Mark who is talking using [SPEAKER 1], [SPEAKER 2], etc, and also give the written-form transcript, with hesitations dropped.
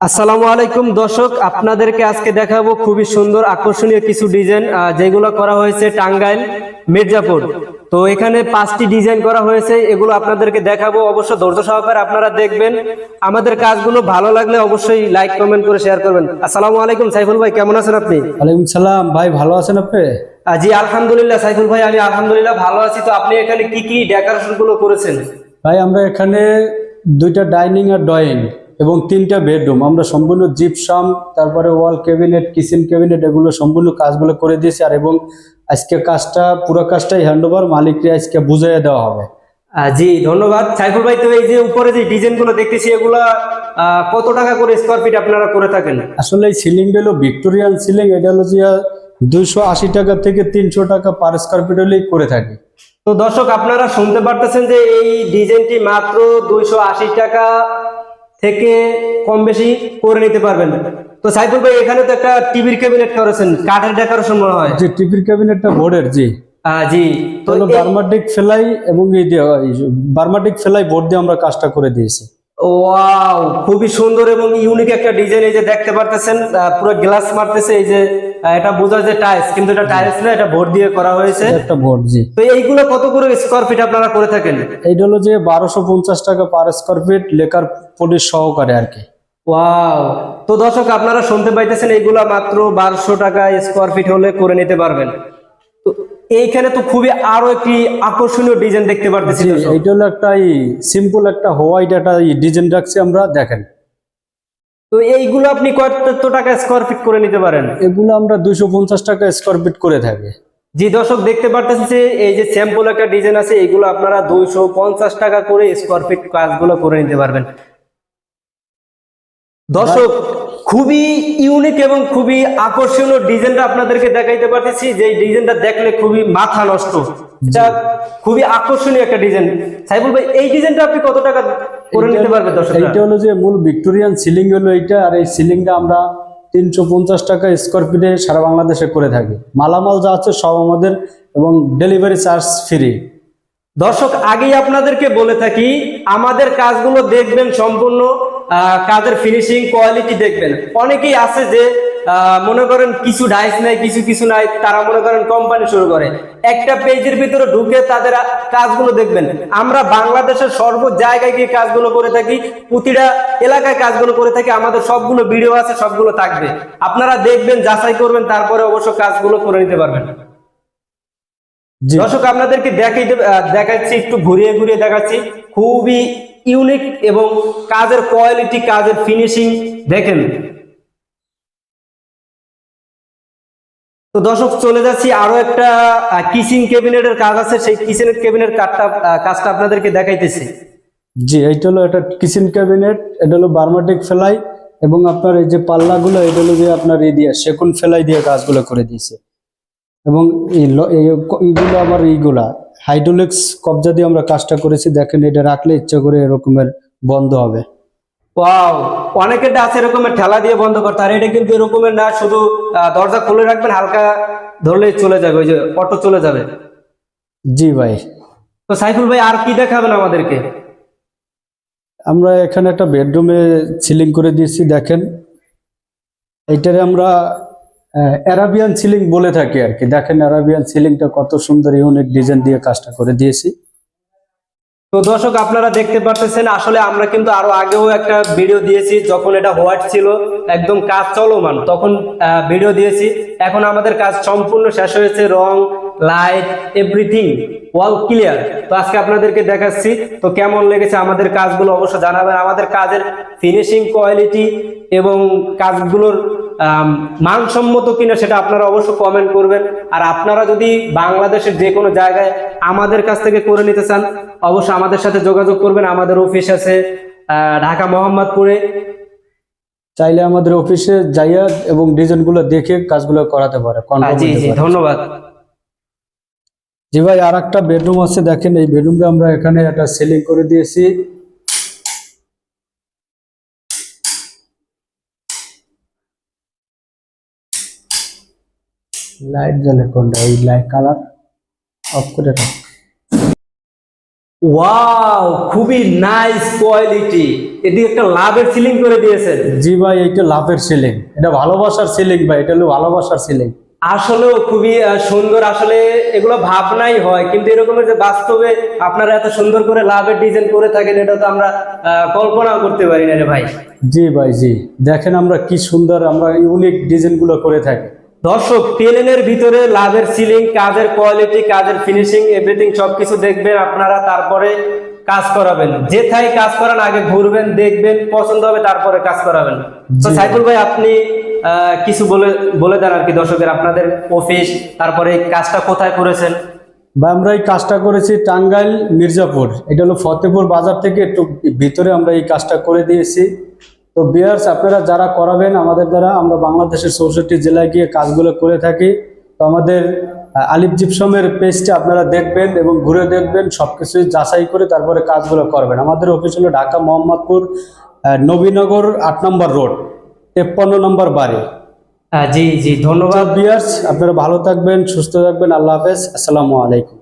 [SPEAKER 1] আসসালামু আলাইকুম দর্শক, আপনাদেরকে আজকে দেখাবো খুবই সুন্দর আকর্ষণীয় কিছু ডিজাইন যেগুলো করা হয়েছে টাঙ্গাইল মির্জাপুর। তো এখানে 5টি ডিজাইন করা হয়েছে, এগুলো আপনাদেরকে দেখাবো। অবশ্য ধৈর্য সহকারে আপনারা দেখবেন। আমাদের কাজগুলো ভালো লাগলে অবশ্যই লাইক কমেন্ট করে শেয়ার করবেন। আসসালামু আলাইকুম সাইফুল ভাই, কেমন আছেন আপনি?
[SPEAKER 2] ওয়ালাইকুম সালাম ভাই, ভালো আছেন আপনি?
[SPEAKER 1] জি আলহামদুলিল্লাহ সাইফুল ভাই, আমি আলহামদুলিল্লাহ ভালো আছি। তো আপনি এখানে কি কি ডেকোরেশন গুলো করেছেন?
[SPEAKER 2] ভাই আমরা এখানে 2টা ডাইনিং আর ড্রয়িং এবং 3টা বেডরুম আমরা সম্পূর্ণ জিপসাম, তারপরে ওয়াল ক্যাবিনেট, কিচেন ক্যাবিনেট, এগুলো সম্পূর্ণ কাজগুলো করে দিয়েছি। আর এবং আজকে পুরো কাজটাই হ্যান্ডওভার মালিককে আজকে বুঝিয়ে দেওয়া হবে।
[SPEAKER 1] জি ধন্যবাদ সাইফুল ভাই। তো এই যে উপরে যে ডিজাইন গুলো দেখতেছি, এগুলা কত টাকা করে স্কোয়ার ফিট আপনারা করে থাকেন?
[SPEAKER 2] আসলে এই সিলিংটা হলো ভিক্টোরিয়ান সিলিং, এটা হলো যে 280 টাকা থেকে 300 টাকা পার স্কোয়ার ফিট হলেই করে থাকি।
[SPEAKER 1] তো দর্শক, আপনারা শুনতে পারতেছেন যে এই ডিজাইনটি মাত্র 280 টাকা থেকে কম বেশি করে নিতে পারবেন। তো সাইফুল ভাই, এখানে তো একটা টিভির ক্যাবিনেট করেছেন, কাঠের ডেকোরেশন মনে হয়।
[SPEAKER 2] যে টিভির ক্যাবিনেটটা বোর্ডের, জি
[SPEAKER 1] জি। তো
[SPEAKER 2] হলো বার্মাটিক ফেলাই এবং এই বার্মাটিক ফেলাই বোর্ড দিয়ে আমরা কাজটা করে দিয়েছি।
[SPEAKER 1] ওয়াও, খুবই সুন্দর এবং ইউনিক একটা ডিজাইন। এই যে দেখতে পারতেছেন পুরো গ্লাস মারতেছে। এই যে এটা বোঝা যায় টাইলস, কিন্তু এটা টাইলস না, এটা বোর্ড দিয়ে করা হয়েছে
[SPEAKER 2] একটা বোর্ড, জি।
[SPEAKER 1] তো এইগুলো কত করে স্কোয়ার ফিট আপনারা করে থাকেন?
[SPEAKER 2] এইটা হলো যে 1250 টাকা per square feet lacquer polish সহকারে আর কি।
[SPEAKER 1] ওয়াও। তো দর্শক, আপনারা শুনতে পাইতেছেন এইগুলা মাত্র 1200 টাকা স্কোয়ার ফিট হলে করে নিতে পারবেন। তো এইখানে তো খুবই আরো একটি আকর্ষণীয় ডিজাইন দেখতে পারতেছি।
[SPEAKER 2] এইটা হলো একটা সিম্পল একটা হোয়াইট একটা ডিজাইন রাখছি আমরা, দেখেন।
[SPEAKER 1] তো এইগুলো আপনি কত টাকা স্কোয়ার ফিট করে নিতে পারেন?
[SPEAKER 2] এগুলো আমরা 250 টাকা স্কোয়ার ফিট করে থাকি।
[SPEAKER 1] জি দর্শক, দেখতে পারতেছেন যে এই যে স্যাম্পল একটা ডিজাইন আছে, এইগুলো আপনারা 250 টাকা করে স্কোয়ার ফিট কাজগুলো করে নিতে পারবেন। দর্শক, খুবই ইউনিক এবং খুবই আকর্ষণীয় ডিজাইনটা আপনাদেরকে দেখাইতে পারতেছি, যে ডিজাইনটা দেখলে খুবই মাথা নষ্ট। এটা খুবই আকর্ষণীয় একটা ডিজাইন। সাইফুল ভাই, এই ডিজাইনটা আপনি কত টাকা করে নিতে পারবেন? দর্শক,
[SPEAKER 2] এইটা হলো যে মূল ভিক্টোরিয়ান সিলিং হলো এইটা, আর এই সিলিংটা আমরা 350 টাকা স্কোয়ার ফিটে সারা বাংলাদেশে করে থাকি। মালামাল যা আছে সব আমাদের, এবং ডেলিভারি চার্জ ফ্রি।
[SPEAKER 1] দর্শক, আগেই আপনাদেরকে বলে থাকি, আমাদের কাজগুলো দেখবেন সম্পূর্ণ, কাজের ফিনিশিং কোয়ালিটি দেখবেন। অনেকেই আছে যে মনে করেন কিছু ডাইস নাই, কিছু নাই, তারা মনে করেন কোম্পানি শুরু করে। একটা পেজের ভিতরে ঢুকে তাদের কাজগুলো দেখবেন। আমরা বাংলাদেশের সর্ব জায়গায় গিয়ে কাজগুলো করে থাকি, প্রতিটা এলাকায় কাজগুলো করে থাকি। আমাদের সবগুলো ভিডিও আছে, সবগুলো থাকবে, আপনারা দেখবেন, যাচাই করবেন, তারপরে অবশ্য কাজগুলো করে নিতে পারবেন। দর্শক, আপনাদেরকে দেখাচ্ছি, একটু ঘুরিয়ে ঘুরিয়ে দেখাচ্ছি। খুবই ইউনিক এবং কাজের কোয়ালিটি, কাজের ফিনিশিং দেখেন। তো দর্শক, চলে যাচ্ছি, আরো একটা কিচেন ক্যাবিনেটের কাজ আছে, সেই কিচেন ক্যাবিনেট কাজটা আপনাদেরকে দেখাইতেছি।
[SPEAKER 2] জি, এইটা হলো একটা কিচেন ক্যাবিনেট, এটা হলো বার্মাটিক ফেলাই, এবং আপনার এই যে পাল্লাগুলো, এটা হলো যে আপনার এই দিয়ে সেগুন ফেলাই দিয়ে কাজগুলো করে দিয়েছে। এবং এইগুলো আমার এইগুলা হাইড্রোলিক্স কবজা দিয়ে আমরা কাজটা করেছি। দেখেন, এটা রাখলে ইচ্ছা করে এরকমের বন্ধ হবে।
[SPEAKER 1] ওয়াও, অনেকের আছে এরকমের ঠেলা দিয়ে বন্ধ করতে, আর এটা কিন্তু এরকমের না, শুধু দরজা খুলে রাখবেন, হালকা ধরলেই চলে যাবে, ওই যে অটো চলে যাবে।
[SPEAKER 2] জি ভাই।
[SPEAKER 1] তো সাইফুল ভাই, আর কি দেখাবেন আমাদেরকে?
[SPEAKER 2] আমরা এখানে একটা বেডরুমে সিলিং করে দিয়েছি, দেখেন। এইটারে আমরা অ্যারাবিয়ান সিলিং বলে থাকি আর কি। দেখেন অ্যারাবিয়ান সিলিংটা কত সুন্দর ইউনিক ডিজাইন দিয়ে কাজটা করে দিয়েছি।
[SPEAKER 1] তো দর্শক, আপনারা দেখতে পারতেছেন, আসলে আমরা কিন্তু আরো আগেও একটা ভিডিও দিয়েছি, যখন এটা হোয়াইট ছিল, একদম কাজ চলমান, তখন ভিডিও দিয়েছি। এখন আমাদের কাজ সম্পূর্ণ শেষ হয়েছে, রং, লাইট, এভরিথিং ওয়াল ক্লিয়ার। তো আজকে আপনাদেরকে দেখাচ্ছি, তো কেমন লেগেছে আমাদের কাজগুলো অবশ্য জানাবেন। আমাদের কাজের ফিনিশিং কোয়ালিটি এবং কাজগুলোর মানসম্মত কিনা সেটা আপনারা অবশ্যই কমেন্ট করবেন। আর আপনারা যদি বাংলাদেশের যে কোনো জায়গায় আমাদের কাছ থেকে করে নিতে চান, অবশ্যই আমাদের সাথে যোগাযোগ করবেন। আমাদের অফিস আছে ঢাকা মোহাম্মদপুরে।
[SPEAKER 2] চাইলে আমাদের অফিসে যাইয়া এবং ডিজাইনগুলো দেখে কাজগুলো করাতে পারে।
[SPEAKER 1] জি জি, ধন্যবাদ।
[SPEAKER 2] জি ভাই, আর একটা বেডরুম আছে, দেখেন। এই বেডরুমটা আমরা এখানে একটা সিলিং করে দিয়েছি। লাইট জ্বলে কোনটা? এই লাইট কালার অফ করে
[SPEAKER 1] ওয়াও, খুবই নাইস কোয়ালিটি। এদিকে একটা লাভের সিলিং করে দিয়েছেন।
[SPEAKER 2] জি ভাই, এইটা লাভের সিলিং, এটা ভালোবাসার সিলিং ভাই, এটা হলো ভালোবাসার সিলিং।
[SPEAKER 1] আসলেও খুবই সুন্দর। আসলে এগুলো ভাবনাই হয়, কিন্তু এরকমের যে বাস্তবে আপনারা এত সুন্দর করে লাভের ডিজাইন করে থাকেন, এটা তো আমরা কল্পনাও করতে পারি না রে ভাই।
[SPEAKER 2] জি ভাই জি, দেখেন আমরা কি সুন্দর আমরা ইউনিক ডিজাইনগুলো করে থাকি।
[SPEAKER 1] দর্শক, টেলেনের ভিতরে লাভের সিলিং, কাজের কোয়ালিটি, কাজের ফিনিশিং, এভরিথিং সবকিছু দেখবেন আপনারা, তারপরে কাজ করাবেন। যেথায় কাজ করান আগে ঘুরবেন, দেখবেন, পছন্দ হবে, তারপরে কাজ করাবেন। তো
[SPEAKER 2] জি।
[SPEAKER 1] সাইফুল ভাই, আপনি কিছু বলে বলে দেন আর কি দর্শকের, আপনাদের অফিস, তারপরে এই কাজটা কোথায় করেছেন?
[SPEAKER 2] বা আমরা এই কাজটা করেছি টাঙ্গাইল মির্জাপুর, এটা হলো ফতেপুর বাজার থেকে একটু ভিতরে আমরা এই কাজটা করে দিয়েছি। তো বিয়ার্স, আপনারা যারা করাবেন আমাদের দ্বারা, আমরা বাংলাদেশের 64 জেলায় গিয়ে কাজগুলো করে থাকি। তো আমাদের আলিফ জিপসামের পেজটা আপনারা দেখবেন এবং ঘুরে দেখবেন, সবকিছু যাচাই করে তারপরে কাজগুলো করবেন। আমাদের অফিস হলো ঢাকা মোহাম্মদপুর নবীনগর 8 নম্বর রোড, 53 নম্বর বাড়ি।
[SPEAKER 1] জি জি, ধন্যবাদ।
[SPEAKER 2] বিয়ার্স, আপনারা ভালো থাকবেন, সুস্থ থাকবেন। আল্লাহ হাফেজ, আসসালামু আলাইকুম।